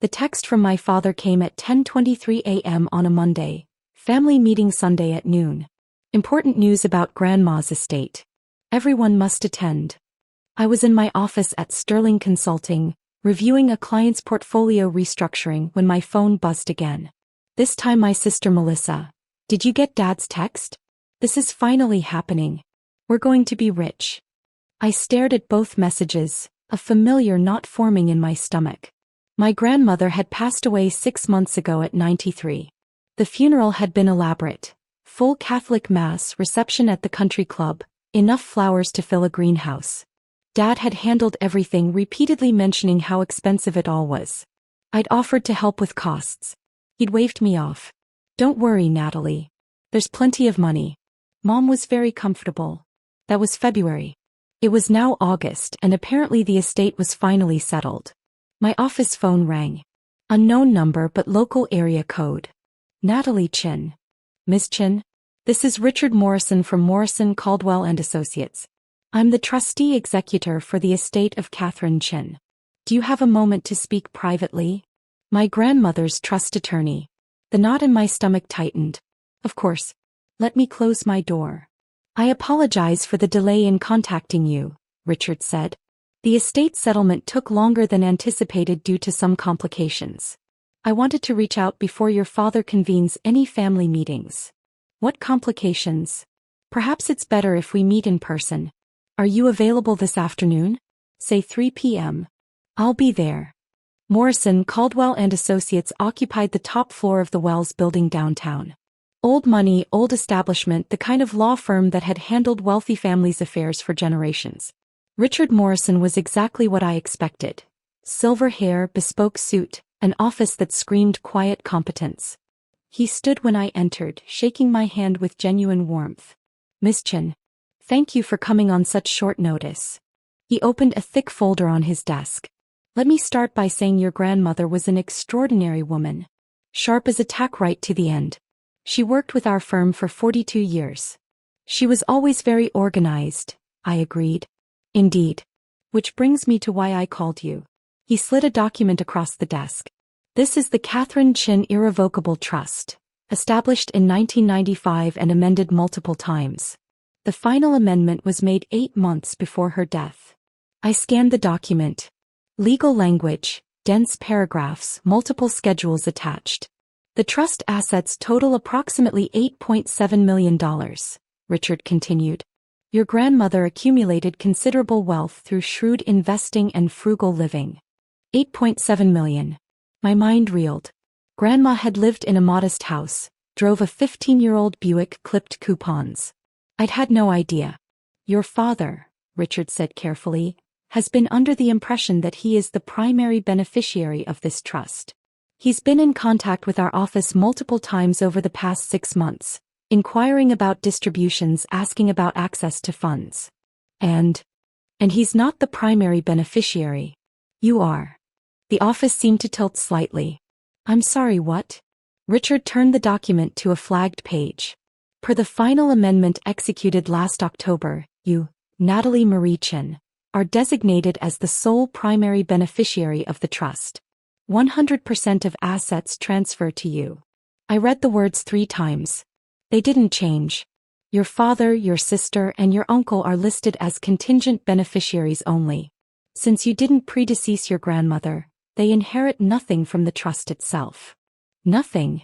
The text from my father came at 10:23 a.m. on a Monday. Family meeting Sunday at noon. Important news about Grandma's estate. Everyone must attend. I was in my office at Sterling Consulting, reviewing a client's portfolio restructuring when my phone buzzed again. This time my sister Melissa. Did you get Dad's text? This is finally happening. We're going to be rich. I stared at both messages, a familiar knot forming in my stomach. My grandmother had passed away 6 months ago at 93. The funeral had been elaborate. Full Catholic Mass, reception at the country club, enough flowers to fill a greenhouse. Dad had handled everything, repeatedly mentioning how expensive it all was. I'd offered to help with costs. He'd waved me off. Don't worry, Natalie. There's plenty of money. Mom was very comfortable. That was February. It was now August, and apparently the estate was finally settled. My office phone rang. Unknown number but local area code. Natalie Chin. Ms. Chin? This is Richard Morrison from Morrison Caldwell and Associates. I'm the trustee executor for the estate of Catherine Chin. Do you have a moment to speak privately? My grandmother's trust attorney. The knot in my stomach tightened. Of course. Let me close my door. I apologize for the delay in contacting you, Richard said. The estate settlement took longer than anticipated due to some complications. I wanted to reach out before your father convenes any family meetings. What complications? Perhaps it's better if we meet in person. Are you available this afternoon? Say 3 p.m. I'll be there. Morrison, Caldwell and Associates occupied the top floor of the Wells building downtown. Old money, old establishment, the kind of law firm that had handled wealthy families' affairs for generations. Richard Morrison was exactly what I expected. Silver hair, bespoke suit, an office that screamed quiet competence. He stood when I entered, shaking my hand with genuine warmth. Miss Chin, thank you for coming on such short notice. He opened a thick folder on his desk. Let me start by saying your grandmother was an extraordinary woman. Sharp as a tack right to the end. She worked with our firm for 42 years. She was always very organized, I agreed. Indeed. Which brings me to why I called you. He slid a document across the desk. This is the Catherine Chin Irrevocable Trust, established in 1995 and amended multiple times. The final amendment was made 8 months before her death. I scanned the document. Legal language, dense paragraphs, multiple schedules attached. The trust assets total approximately $8.7 million, Richard continued. Your grandmother accumulated considerable wealth through shrewd investing and frugal living. $8.7 million. My mind reeled. Grandma had lived in a modest house, drove a 15-year-old Buick clipped coupons. I'd had no idea. Your father, Richard said carefully, has been under the impression that he is the primary beneficiary of this trust. He's been in contact with our office multiple times over the past 6 months, inquiring about distributions, asking about access to funds. And he's not the primary beneficiary. You are. The office seemed to tilt slightly. I'm sorry, what? Richard turned the document to a flagged page. Per the final amendment executed last October, you, Natalie Marie Chin, are designated as the sole primary beneficiary of the trust. 100% of assets transfer to you. I read the words 3 times. They didn't change. Your father, your sister, and your uncle are listed as contingent beneficiaries only. Since you didn't predecease your grandmother, they inherit nothing from the trust itself. Nothing.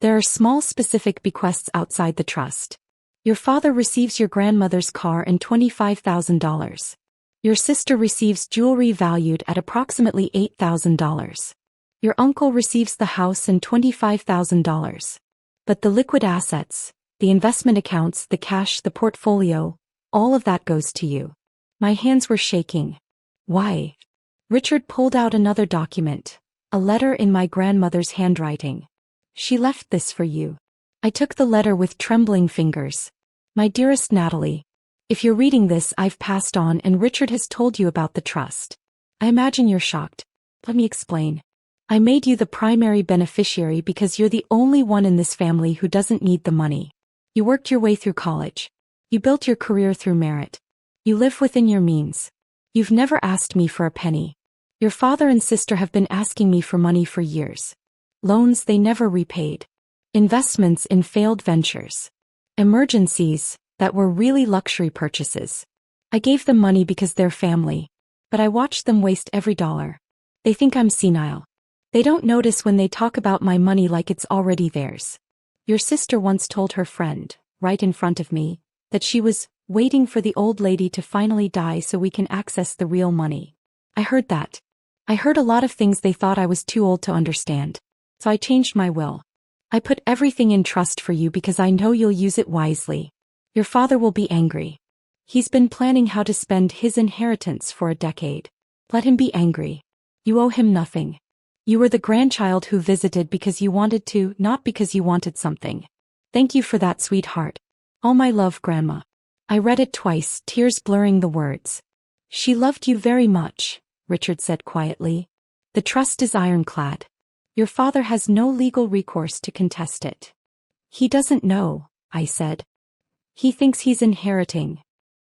There are small specific bequests outside the trust. Your father receives your grandmother's car and $25,000. Your sister receives jewelry valued at approximately $8,000. Your uncle receives the house and $25,000. But the liquid assets, the investment accounts, the cash, the portfolio, all of that goes to you. My hands were shaking. Why? Richard pulled out another document, a letter in my grandmother's handwriting. She left this for you. I took the letter with trembling fingers. My dearest Natalie, if you're reading this, I've passed on and Richard has told you about the trust. I imagine you're shocked. Let me explain. I made you the primary beneficiary because you're the only one in this family who doesn't need the money. You worked your way through college. You built your career through merit. You live within your means. You've never asked me for a penny. Your father and sister have been asking me for money for years. Loans they never repaid. Investments in failed ventures. Emergencies that were really luxury purchases. I gave them money because they're family. But I watched them waste every dollar. They think I'm senile. They don't notice when they talk about my money like it's already theirs. Your sister once told her friend, right in front of me, that she was waiting for the old lady to finally die so we can access the real money. I heard that. I heard a lot of things they thought I was too old to understand. So I changed my will. I put everything in trust for you because I know you'll use it wisely. Your father will be angry. He's been planning how to spend his inheritance for a decade. Let him be angry. You owe him nothing. You were the grandchild who visited because you wanted to, not because you wanted something. Thank you for that, sweetheart. All my love, Grandma. I read it twice, tears blurring the words. She loved you very much, Richard said quietly. The trust is ironclad. Your father has no legal recourse to contest it. He doesn't know, I said. He thinks he's inheriting.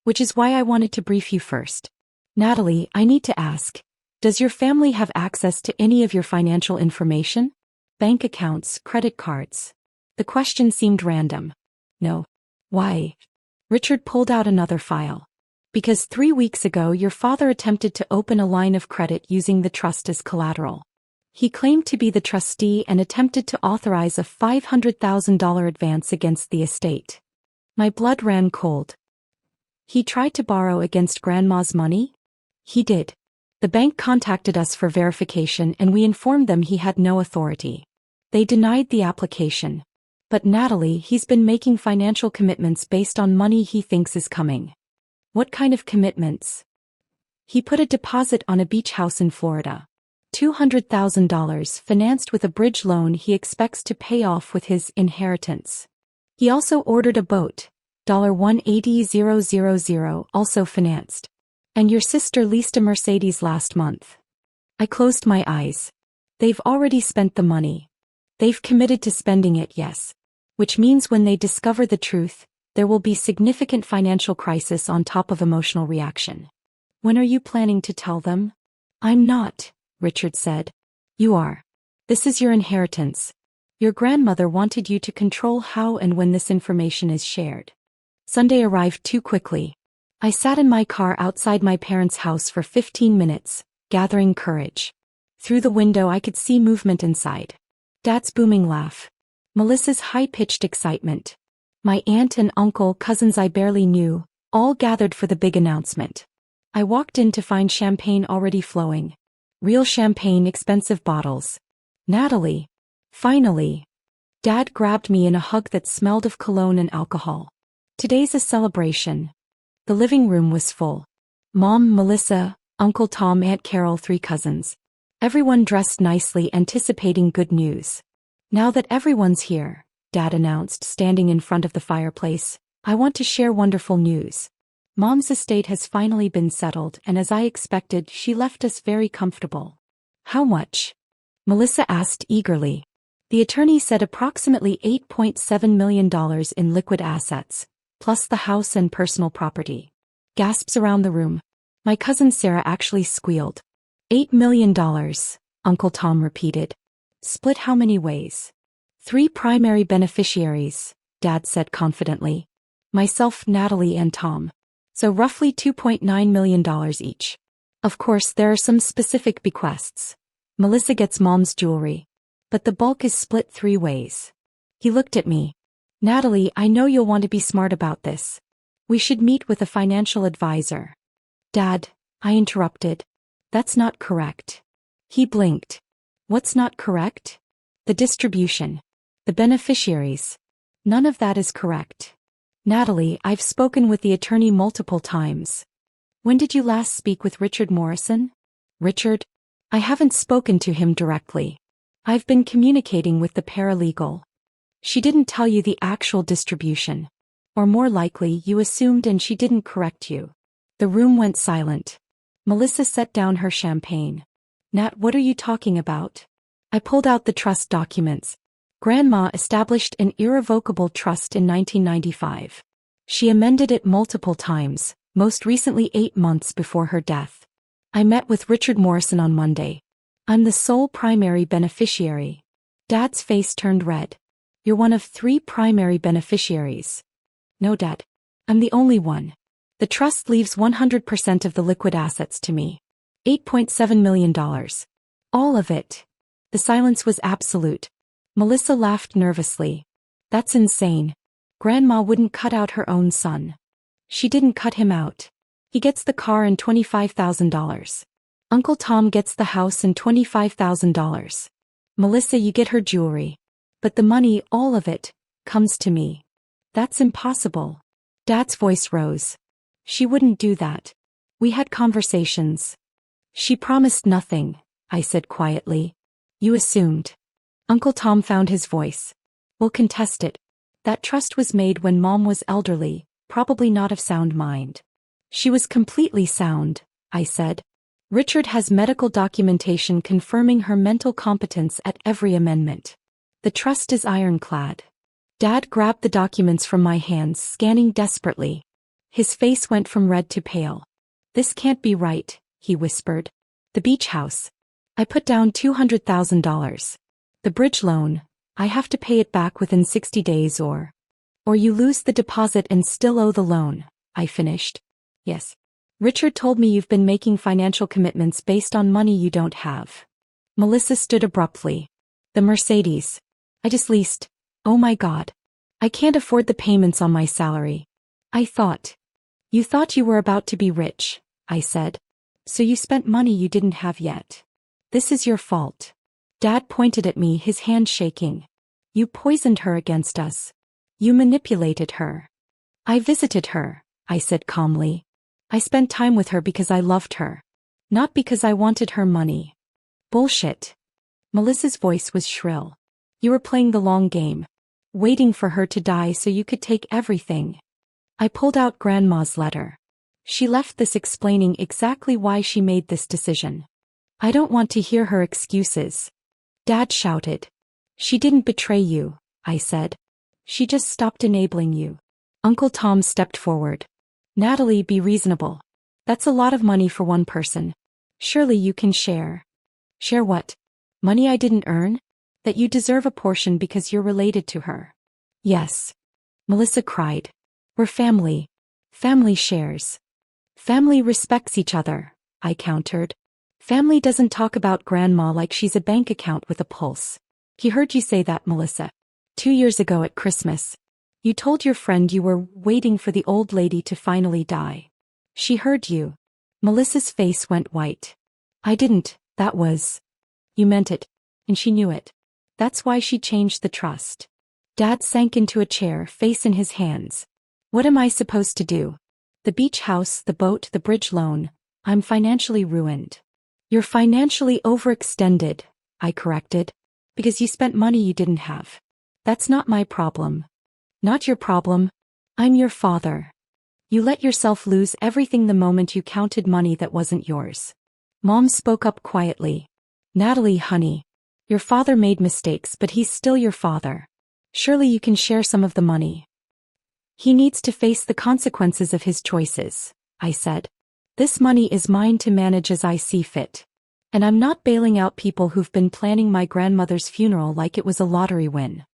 Which is why I wanted to brief you first. Natalie, I need to ask, does your family have access to any of your financial information? Bank accounts, credit cards? The question seemed random. No. Why? Richard pulled out another file. Because 3 weeks ago your father attempted to open a line of credit using the trust as collateral. He claimed to be the trustee and attempted to authorize a $500,000 advance against the estate. My blood ran cold. He tried to borrow against Grandma's money? He did. The bank contacted us for verification and we informed them he had no authority. They denied the application. But Natalie, he's been making financial commitments based on money he thinks is coming. What kind of commitments? He put a deposit on a beach house in Florida. $200,000 financed with a bridge loan he expects to pay off with his inheritance. He also ordered a boat, $180,000 also financed. And your sister leased a Mercedes last month. I closed my eyes. They've already spent the money. They've committed to spending it, yes. Which means when they discover the truth, there will be significant financial crisis on top of emotional reaction. When are you planning to tell them? I'm not, Richard said. You are. This is your inheritance. Your grandmother wanted you to control how and when this information is shared. Sunday arrived too quickly. I sat in my car outside my parents' house for 15 minutes, gathering courage. Through the window I could see movement inside. Dad's booming laugh. Melissa's high-pitched excitement. My aunt and uncle, cousins I barely knew, all gathered for the big announcement. I walked in to find champagne already flowing. Real champagne, expensive bottles. Natalie. Finally. Dad grabbed me in a hug that smelled of cologne and alcohol. Today's a celebration. The living room was full. Mom, Melissa, Uncle Tom, Aunt Carol, 3 cousins. Everyone dressed nicely, anticipating good news. Now that everyone's here, Dad announced, standing in front of the fireplace, I want to share wonderful news. Mom's estate has finally been settled, and as I expected, she left us very comfortable. How much? Melissa asked eagerly. The attorney said approximately $8.7 million in liquid assets, plus the house and personal property. Gasps around the room. My cousin Sarah actually squealed. $8 million, Uncle Tom repeated. Split how many ways? 3 primary beneficiaries, Dad said confidently. Myself, Natalie, and Tom. So roughly $2.9 million each. Of course, there are some specific bequests. Melissa gets Mom's jewelry. But the bulk is split 3 ways. He looked at me. Natalie, I know you'll want to be smart about this. We should meet with a financial advisor. Dad, I interrupted. That's not correct. He blinked. What's not correct? The distribution. The beneficiaries. None of that is correct. Natalie, I've spoken with the attorney multiple times. When did you last speak with Richard Morrison? Richard? I haven't spoken to him directly. I've been communicating with the paralegal. She didn't tell you the actual distribution. Or more likely, you assumed and she didn't correct you. The room went silent. Melissa set down her champagne. Nat, what are you talking about? I pulled out the trust documents. Grandma established an irrevocable trust in 1995. She amended it multiple times, most recently 8 months before her death. I met with Richard Morrison on Monday. I'm the sole primary beneficiary. Dad's face turned red. You're one of 3 primary beneficiaries. No, Dad. I'm the only one. The trust leaves 100% of the liquid assets to me. $8.7 million. All of it. The silence was absolute. Melissa laughed nervously. That's insane. Grandma wouldn't cut out her own son. She didn't cut him out. He gets the car and $25,000. Uncle Tom gets the house and $25,000. Melissa, you get her jewelry. But the money, all of it, comes to me. That's impossible. Dad's voice rose. She wouldn't do that. We had conversations. She promised nothing, I said quietly. You assumed. Uncle Tom found his voice. We'll contest it. That trust was made when Mom was elderly, probably not of sound mind. She was completely sound, I said. Richard has medical documentation confirming her mental competence at every amendment. The trust is ironclad. Dad grabbed the documents from my hands, scanning desperately. His face went from red to pale. This can't be right, he whispered. The beach house. I put down $200,000. The bridge loan, I have to pay it back within 60 days or you lose the deposit and still owe the loan, I finished. Yes. Richard told me you've been making financial commitments based on money you don't have. Melissa stood abruptly. The Mercedes. I just leased. Oh my God. I can't afford the payments on my salary. I thought. You thought you were about to be rich, I said. So you spent money you didn't have yet. This is your fault. Dad pointed at me, his hand shaking. You poisoned her against us. You manipulated her. I visited her, I said calmly. I spent time with her because I loved her. Not because I wanted her money. Bullshit. Melissa's voice was shrill. You were playing the long game. Waiting for her to die so you could take everything. I pulled out Grandma's letter. She left this explaining exactly why she made this decision. I don't want to hear her excuses. Dad shouted. She didn't betray you, I said. She just stopped enabling you. Uncle Tom stepped forward. Natalie, be reasonable. That's a lot of money for one person. Surely you can share. Share what? Money I didn't earn? That you deserve a portion because you're related to her. Yes. Melissa cried. We're family. Family shares. Family respects each other, I countered. Family doesn't talk about Grandma like she's a bank account with a pulse. He heard you say that, Melissa. 2 years ago at Christmas. You told your friend you were waiting for the old lady to finally die. She heard you. Melissa's face went white. I didn't, that was. You meant it. And she knew it. That's why she changed the trust. Dad sank into a chair, face in his hands. What am I supposed to do? The beach house, the boat, the bridge loan. I'm financially ruined. You're financially overextended, I corrected. Because you spent money you didn't have. That's not my problem. Not your problem. I'm your father. You let yourself lose everything the moment you counted money that wasn't yours. Mom spoke up quietly. Natalie, honey. Your father made mistakes, but he's still your father. Surely you can share some of the money. He needs to face the consequences of his choices, I said. This money is mine to manage as I see fit. And I'm not bailing out people who've been planning my grandmother's funeral like it was a lottery win.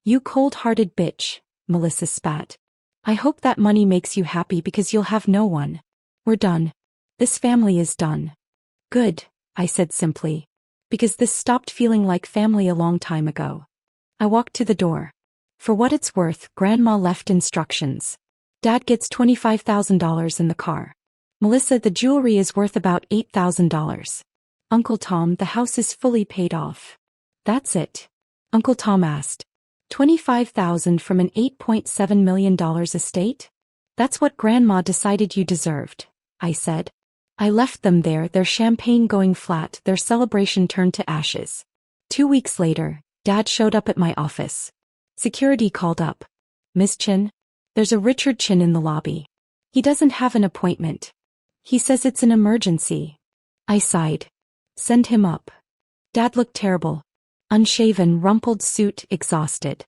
You cold-hearted bitch, Melissa spat. I hope that money makes you happy because you'll have no one. We're done. This family is done. Good, I said simply. Because this stopped feeling like family a long time ago. I walked to the door. For what it's worth, Grandma left instructions. Dad gets $25,000 in the car. Melissa, the jewelry is worth about $8,000. Uncle Tom, the house is fully paid off. That's it. Uncle Tom asked. $25,000 from an $8.7 million estate? That's what Grandma decided you deserved, I said. I left them there, their champagne going flat, their celebration turned to ashes. 2 weeks later, Dad showed up at my office. Security called up. Miss Chin? There's a Richard Chin in the lobby. He doesn't have an appointment. He says it's an emergency. I sighed. Send him up. Dad looked terrible. Unshaven, rumpled suit, exhausted.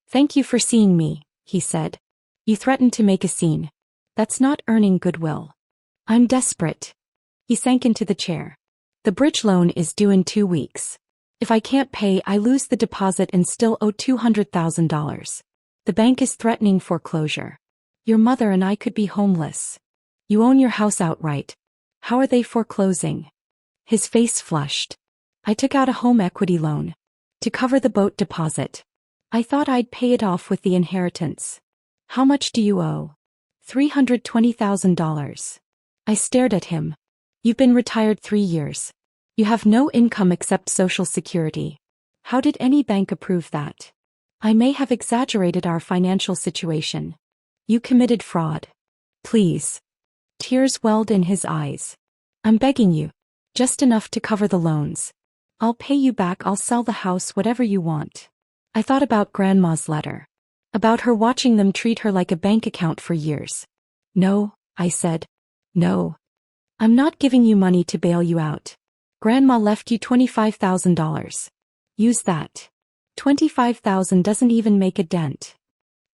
Thank you for seeing me, he said. You threatened to make a scene. That's not earning goodwill. I'm desperate. He sank into the chair. The bridge loan is due in 2 weeks. If I can't pay, I lose the deposit and still owe $200,000. The bank is threatening foreclosure. Your mother and I could be homeless. You own your house outright. How are they foreclosing? His face flushed. I took out a home equity loan to cover the boat deposit. I thought I'd pay it off with the inheritance. How much do you owe? $320,000. I stared at him. You've been retired 3 years. You have no income except Social Security. How did any bank approve that? I may have exaggerated our financial situation. You committed fraud. Please. Tears welled in his eyes. I'm begging you. Just enough to cover the loans. I'll pay you back. I'll sell the house, whatever you want. I thought about Grandma's letter. About her watching them treat her like a bank account for years. No, I said. No. I'm not giving you money to bail you out. Grandma left you $25,000. Use that. $25,000 doesn't even make a dent.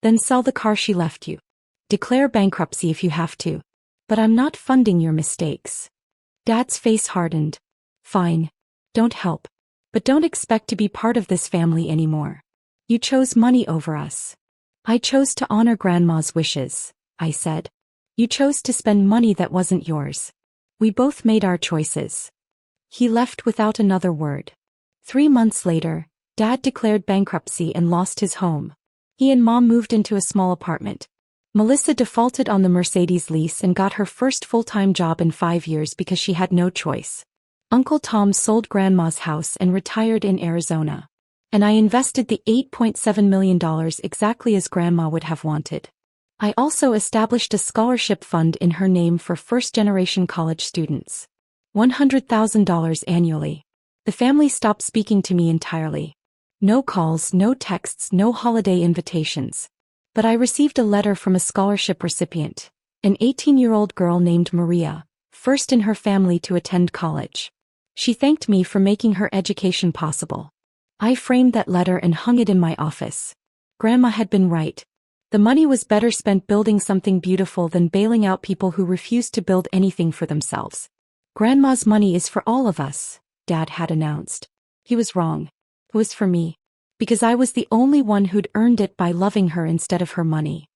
Then sell the car she left you. Declare bankruptcy if you have to. But I'm not funding your mistakes. Dad's face hardened. Fine. Don't help. But don't expect to be part of this family anymore. You chose money over us. I chose to honor Grandma's wishes, I said. You chose to spend money that wasn't yours. We both made our choices. He left without another word. 3 months later, Dad declared bankruptcy and lost his home. He and Mom moved into a small apartment. Melissa defaulted on the Mercedes lease and got her first full-time job in 5 years because she had no choice. Uncle Tom sold Grandma's house and retired in Arizona. And I invested the $8.7 million exactly as Grandma would have wanted. I also established a scholarship fund in her name for first-generation college students. $100,000 annually. The family stopped speaking to me entirely. No calls, no texts, no holiday invitations. But I received a letter from a scholarship recipient, an 18-year-old girl named Maria, first in her family to attend college. She thanked me for making her education possible. I framed that letter and hung it in my office. Grandma had been right. The money was better spent building something beautiful than bailing out people who refused to build anything for themselves. Grandma's money is for all of us, Dad had announced. He was wrong. It was for me. Because I was the only one who'd earned it by loving her instead of her money.